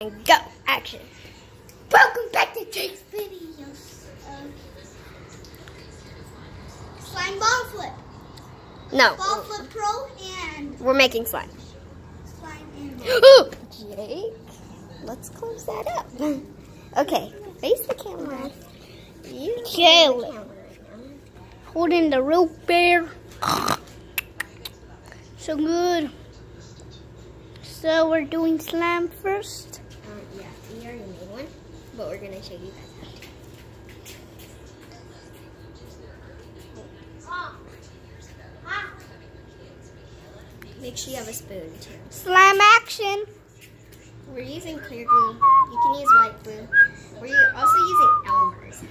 And go, action. Welcome back to Jake's videos. Slime ball flip. No. Ball flip pro and we're making slime. Slime and Jake, let's close that up. Okay, face the camera. You Jalen. Holding the root beer. So good. So we're doing slime first. Yeah, we already made one, but we're gonna show you guys how to. Make sure you have a spoon too. Slime action. We're using clear glue. You can use white glue. We're also using Elmer's.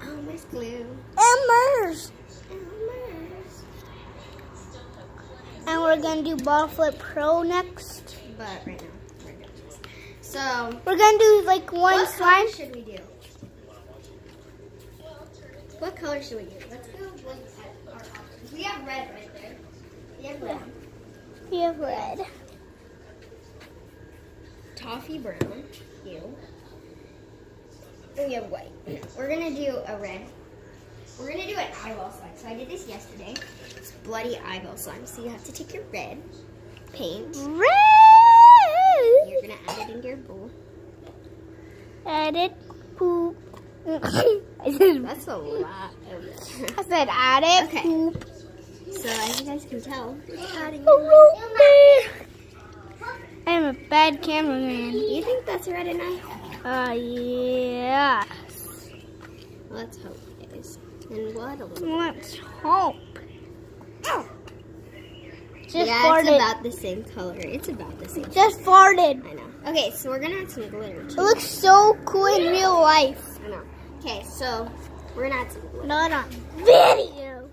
Elmer's glue. Elmer's. Elmer's. And we're gonna do ball flip pro next. But right now, we're gonna just. So We're gonna do like one what slime. color should we do? What color should we do? Let's go look at our options. We have red right there. We have red. We have red. Toffee brown. You. And we have white. We're gonna do a red. We're gonna do an eyeball slime. So I did this yesterday. It's bloody eyeball slime. So you have to take your red paint. Red. You're gonna add it into your bowl. Add it. Poop. That's a lot of it. I said add it. Okay. Poop. So as you guys can tell, adding I'm a bad cameraman. you think that's red enough? Yeah. Let's hope it is. And what a little. Let's hope. Just Yeah, farted. it's about the same color. It's about the same. Just farted. I know. Okay, so we're gonna add some glitter It too. looks so cool in real life. I know. Okay, so we're gonna add some glitter. Not on video.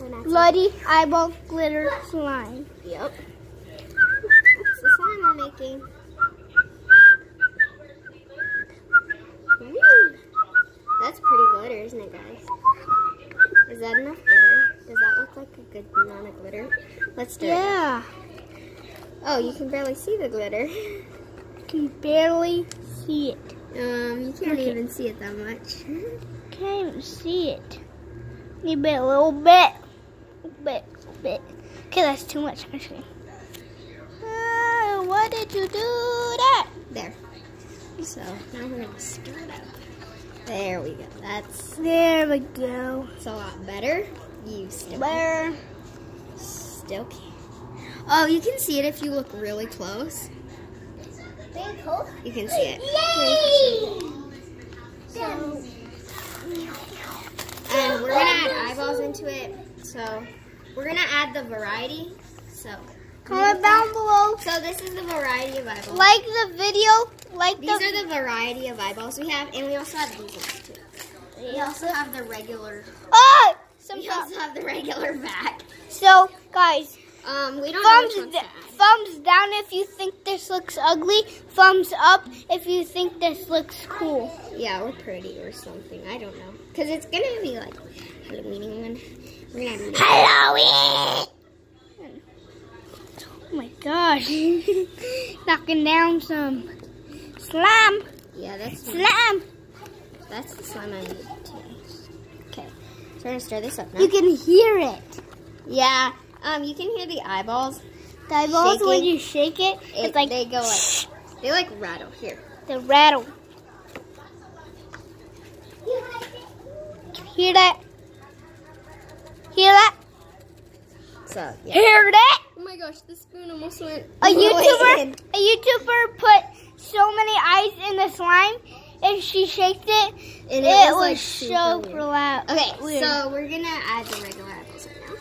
We're gonna add some- Bloody eyeball glitter slime. Yep. That's the slime I'm making. Woo. That's pretty glitter, isn't it, guys? Is that enough glitter? Does that look like a good amount of glitter? Let's do it. Yeah. Oh, you can barely see the glitter. You can barely see it. You can't even see it that much. Can't even see it. Maybe a little bit. Little bit. Okay, that's too much actually. Why did you do that? There. So now we're gonna stir it up. There we go. There we go. It's a lot better. You still Where? still can't. Oh, you can see it if you look really close. You can see it. Yay! And we're gonna add eyeballs into it. So we're gonna add the variety. So Comment down below. So this is the variety of eyeballs. Like the video. These are the variety of eyeballs we have, and we also have these ones too. We also have the regular. Oh! We also have the regular back. So, guys, We don't know which ones to add. thumbs down if you think this looks ugly. Thumbs up if you think this looks cool. Yeah, or pretty or something. I don't know. Because it's going to be like Halloween one. We're going to have Halloween! Oh my gosh. Knocking down some slime. Yeah, that's Slime. That's the slime I need too. Okay. So we're going to stir this up now. You can hear it. Yeah. You can hear the eyeballs. The eyeballs, Shaking. when you shake it, it's like they go like they like rattle here. the rattle. Hear that? Hear that? So yeah. Hear that? Oh my gosh, the spoon almost went. A YouTuber in. put so many eyes in the slime, and she shaked it. And it like, was super so weird. loud. Okay, Weird. so we're gonna add the regular apples right now.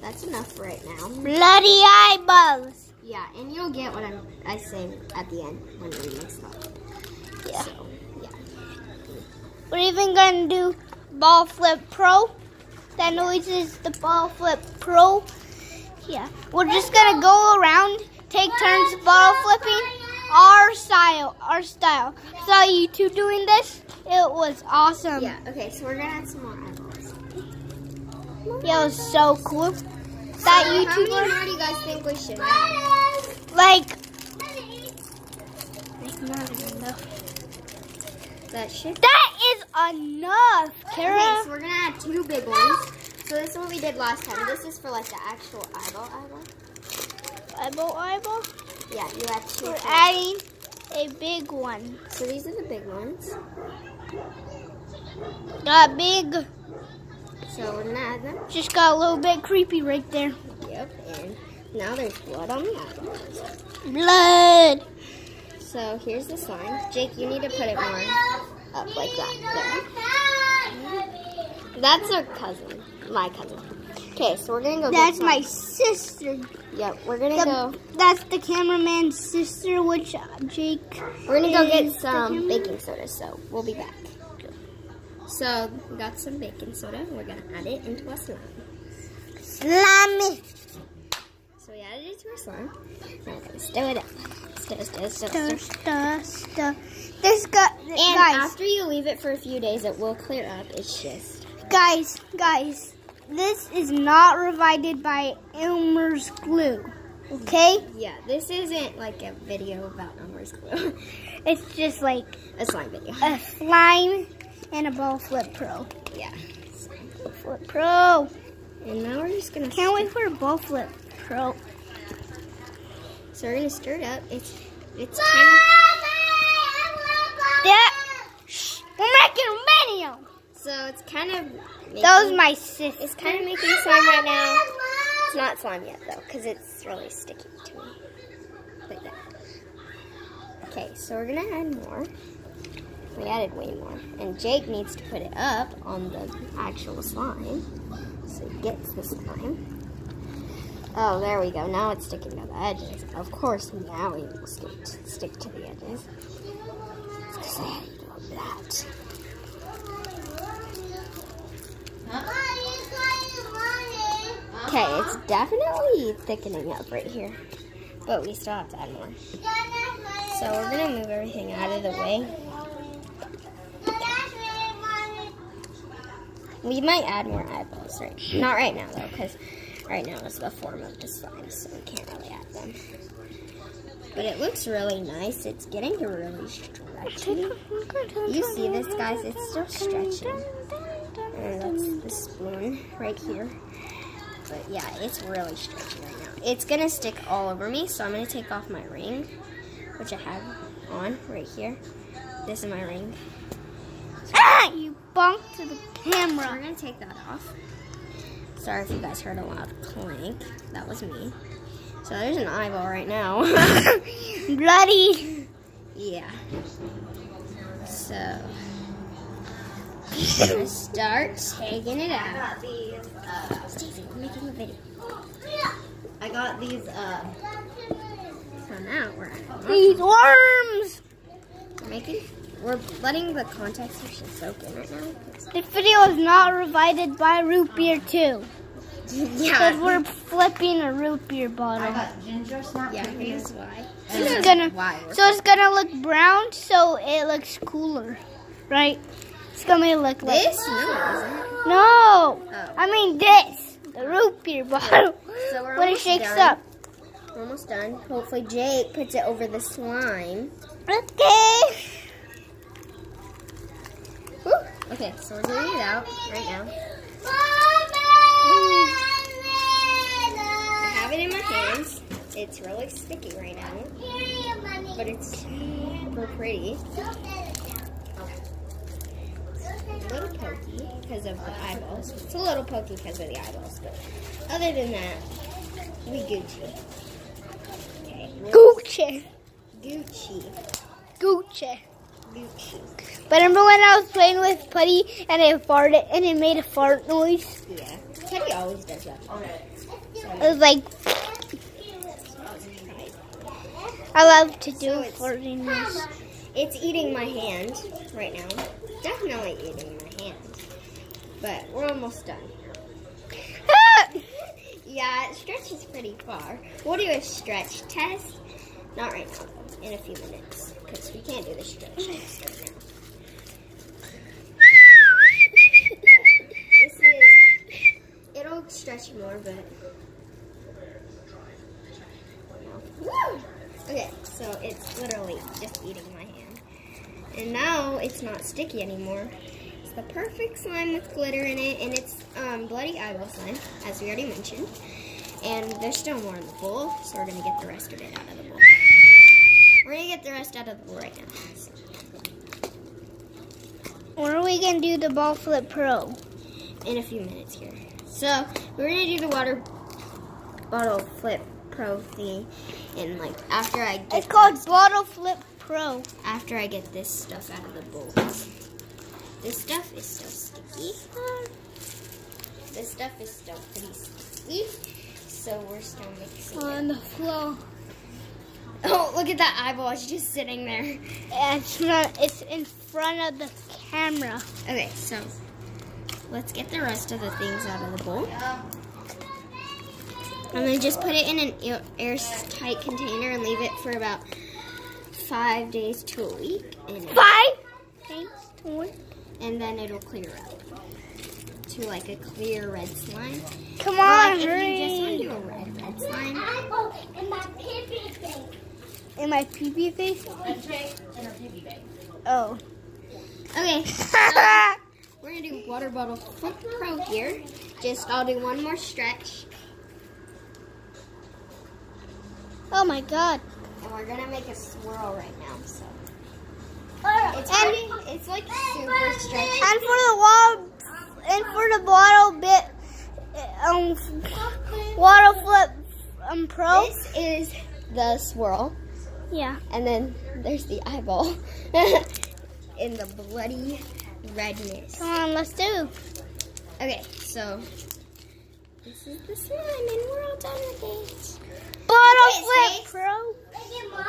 That's enough right now. Bloody eyeballs. Yeah, and you'll get what I say at the end when we mix it up. Yeah. So, yeah. We're even gonna do ball flip pro. That noise is the ball flip pro. Yeah. We're just gonna go around, take turns ball flipping. Our style. Saw you two doing this. It was awesome. Yeah, okay, so we're gonna add some more eyeballs. Yeah, it was so cool. That How many YouTuber? more do you guys think we should have? Like not enough. That should. That is enough, Kara. Okay, so we're gonna add 2 big ones. So this is what we did last time. This is for like the actual eyeball. Eyeball. Yeah, you add 2. We're adding a big one. So these are the big ones. Got big. So we're gonna add them. Just got a little bit creepy right there. Yep, and now there's blood on the eyeballs. Blood. So here's the slime. Jake, you need to put it more up like that. There. That's our cousin, my cousin. Okay, so we're gonna go. That's my sister. Yep, we're gonna go. That's the cameraman's sister, which Jake. We're gonna go get is the some cameraman. baking soda. So we'll be back. So we got some baking soda. We're gonna add it into our slime. Slimy. So we added it to our slime. Now we're gonna stir it up. Stir. Stir. This got And guys. after you leave it for a few days, it will clear up. It's just. Guys, this is not provided by Elmer's Glue, okay? Yeah, this isn't like a video about Elmer's Glue. It's just like A slime video. a slime and a ball flip pro. Yeah. Flip pro. And now we're just gonna. Can't wait for a ball flip pro. So we're gonna stir it up. It's kind of. That. Shh, we're making a video. So it's kind of. That was my sister. It's kind of making slime right now. It's not slime yet though, because it's really sticky to me. Like that. Okay, so we're gonna add more. We added way more. And Jake needs to put it up on the actual slime. So he gets the slime. Oh, there we go. Now it's sticking to the edges. Of course, now it will stick to the edges. It's because I had to do that. Okay, it's definitely thickening up right here. But we still have to add more. So we're going to move everything out of the way. We might add more eyeballs, right? Not right now, though, because right now is the form of the slime, so we can't really add them. But it looks really nice. It's getting really stretchy. You see this, guys? It's still stretching. And that's the spoon right here. But yeah, it's really stretchy right now. It's going to stick all over me, so I'm going to take off my ring, which I have on right here. This is my ring. Ah! You bumped to the camera. We're going to take that off. Sorry if you guys heard a loud clank. That was me. So there's an eyeball right now. Bloody. Yeah. So I'm going to start taking it out. Stacey, we're making a video. I got these, so now These worms. we're letting the contact solution soak in right now. This video is not provided by Root Beer 2. Because Yeah. we're flipping a root beer bottle. I got ginger snap. Yeah, here's why. It's gonna, Why we're so it's gonna look brown, so it looks cooler, right? It's gonna look like this? No, it isn't. No, Oh. I mean this, the root beer bottle. So we're When it almost shakes done. up. We're almost done. Hopefully Jake puts it over the slime. Okay. Woo. Okay, so we're doing it out right now. I have it in my hands. It's really sticky right now, but it's super pretty. A little pokey because of the eyeballs. It's a little pokey because of the eyeballs, but other than that, we Gucci. Okay. Gucci. Gucci. Gucci. Gucci. But remember when I was playing with Putty and it farted and it made a fart noise? Yeah. Teddy always does that. It was like, I love to do So it's- farting noise. It's eating my hand right now. Definitely eating my hand. But we're almost done. Yeah, it stretches pretty far. We'll do a stretch test. Not right now, though. In a few minutes. Because we can't do the stretch test right now. This is... It'll stretch more, but so it's literally just eating my hand. And now it's not sticky anymore. It's the perfect slime with glitter in it, and it's bloody eyeball slime, as we already mentioned. And there's still more in the bowl, so we're gonna get the rest of it out of the bowl. We're gonna get the rest out of the bowl right now. So. When are we gonna do the Ball Flip Pro? In a few minutes here. So we're gonna do the water bottle flip pro thingy, and like after I get it's called Bottle Flip Pro. After I get this stuff out of the bowl. This stuff is so sticky. This stuff is still pretty sticky. So we're still mixing on the floor. Oh, look at that eyeball. It's just sitting there. It's in front of the camera. Okay, so let's get the rest of the things out of the bowl. I'm going to just put it in an airtight container and leave it for about 5 days to a week. And 5 days to a week? And then it'll clear up to like a clear red slime. Come on, like, hurry. If you just want to do a red slime. In my pee-pee face. In my pee-pee face? In her piggy bank. Oh. Okay, so we're going to do water bottle flip pro here. I'll do one more stretch. Oh my god. And we're going to make a swirl right now, so. And It's like super stretchy. And for the wall, and for the bottle bit, water flip pro. This is the swirl, Yeah. and then there's the eyeball in the bloody redness. Come on, let's do. Okay, so this is the slime, and we're all done with it. Bottle Okay, flip pro.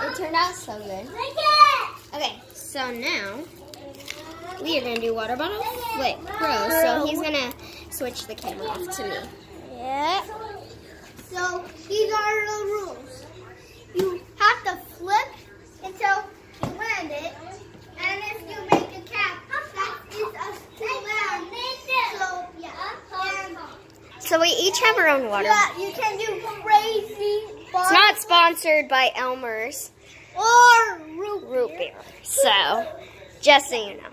It turned out so good. Okay, so now we are gonna do water bottle flip pro. So he's gonna switch the camera off to me. Yeah. So these are the rules. You have to flip until you land it, and if you make a cap, that is a land. So yeah. So we each have our own water. Yeah, you can do crazy. It's not sponsored by Elmer's or root beer. So just so you know.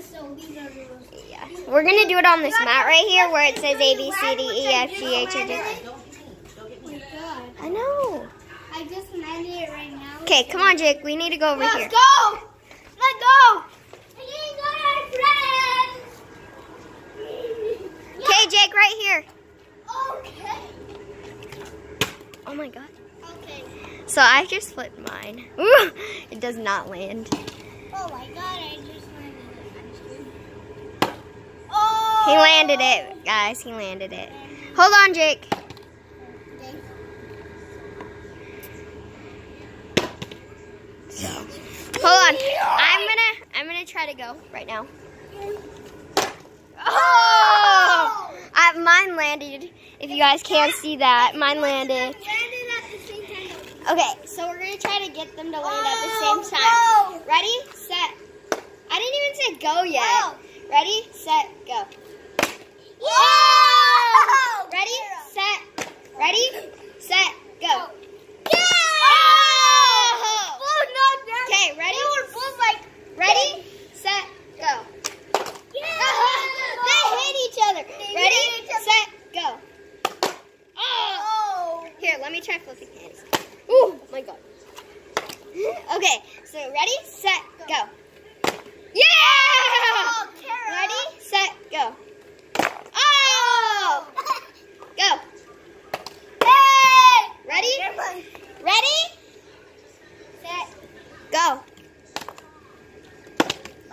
So these are the rules. Yeah. We're gonna do it on this mat right here where it says A, B, C, D, E, F, G, H, I, J. Oh my god. I know. I just landed it right now. Okay, come on, Jake. We need to go over here. Let's go! Let's go! Okay, Jake, right here. Okay. Oh my god. Okay. So I just flipped mine. Ooh, it does not land. Oh my god, I just landed it. Oh! He landed it, guys. He landed it. Hold on, Jake. Okay. So, hold on. I'm gonna try to go right now. Oh! Mine landed. If you guys can't see that, mine landed. Okay, so we're gonna try to get them to land at the same time. Ready, set. I didn't even say go yet. Ready, set, go. Yeah! Ready, set. Ready, set, go. Okay, ready? Ready, set, go. They hit each other. Ready, set, go. Oh! Here, let me try flipping hands. Ooh, my god. Okay, so ready, set, go. Yeah! Ready, set, go. Oh! Go. Ready? Ready? Set, go.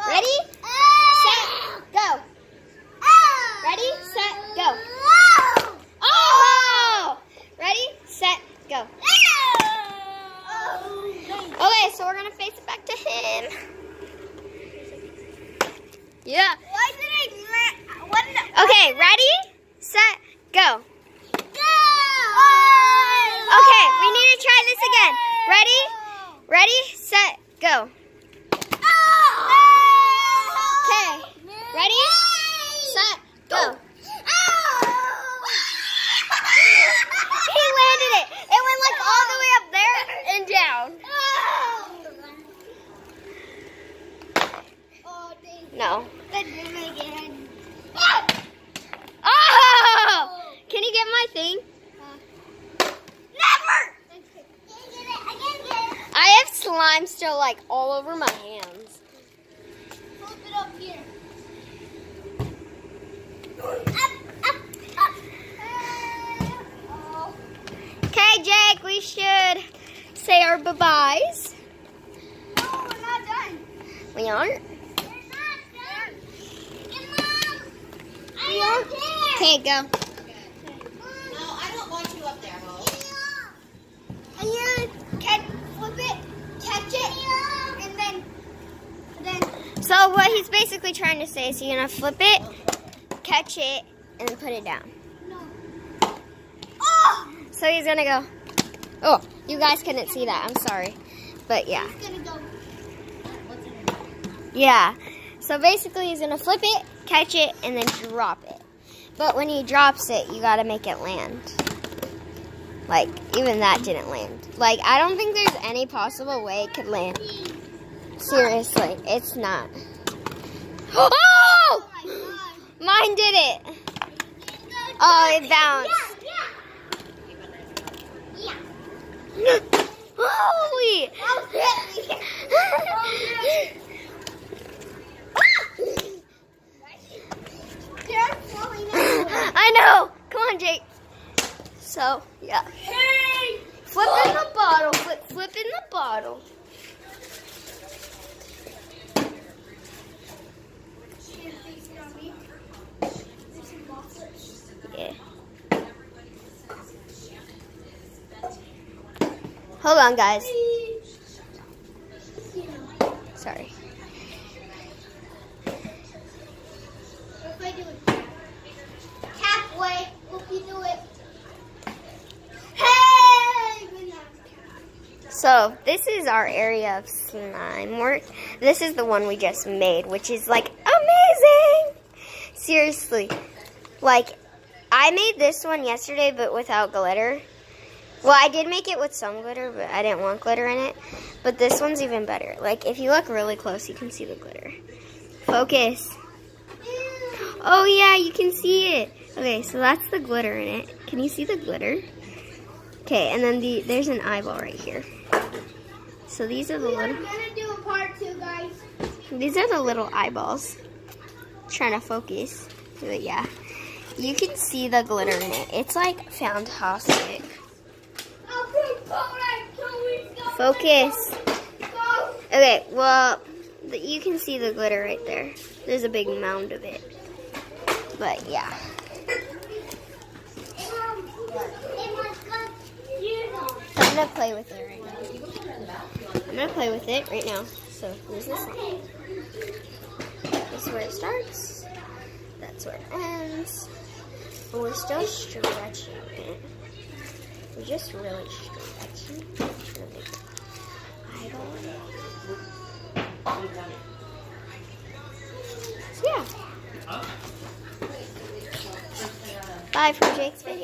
Ready? Set, go. Ready, set, go. Oh! Ready, set, go. Okay, so we're gonna face it back to him. Yeah. Okay, ready, set, go. Okay, we need to try this again. Ready? Ready, set, go. Okay, ready, set, go. anything? Never! I have slime still like all over my hands. Flip it up here. Okay, Jake, we should say our bye-byes. No, we're not done. We aren't? We're not done. Hey, Mom. I don't care. Okay, go. No, I don't want you up there, Mo. And you flip it, catch it, and then. So what he's basically trying to say is you're gonna flip it, catch it, and then put it down. No. Oh! So he's gonna go. Oh, you guys couldn't see that. I'm sorry, but yeah, He's gonna go. yeah. So basically, he's gonna flip it, catch it, and then drop it. But when he drops it, you gotta make it land. Like even that didn't land. Like I don't think there's any possible way it could land. Seriously, it's not. Oh! Oh my God. Mine did it. Oh, it bounced. Yeah. Holy! I know. Come on, Jake. So, yeah. Hey! Flip in the bottle. Flip in the bottle. Yeah. Hold on, guys. Sorry. If I do it halfway, hope you do it. Hey! So, this is our area of slime work. This is the one we just made, which is like amazing. Seriously. Like, I made this one yesterday, but without glitter. Well, I did make it with some glitter, but I didn't want glitter in it. But this one's even better. Like, if you look really close, you can see the glitter. Focus. Oh, yeah, you can see it. Okay, so that's the glitter in it. Can you see the glitter? Okay, and then there's an eyeball right here. So these are the We're little... gonna do a part 2, guys. These are the little eyeballs. Trying to focus. But yeah. You can see the glitter in it. It's like fantastic. Focus. Okay, well, you can see the glitter right there. There's a big mound of it. But yeah. So I'm going to play with it right now. I'm going to play with it right now. So there's this one. This is where it starts. That's where it ends. But we're still stretching it. We're just really stretching. So yeah. Bye from Jake's video.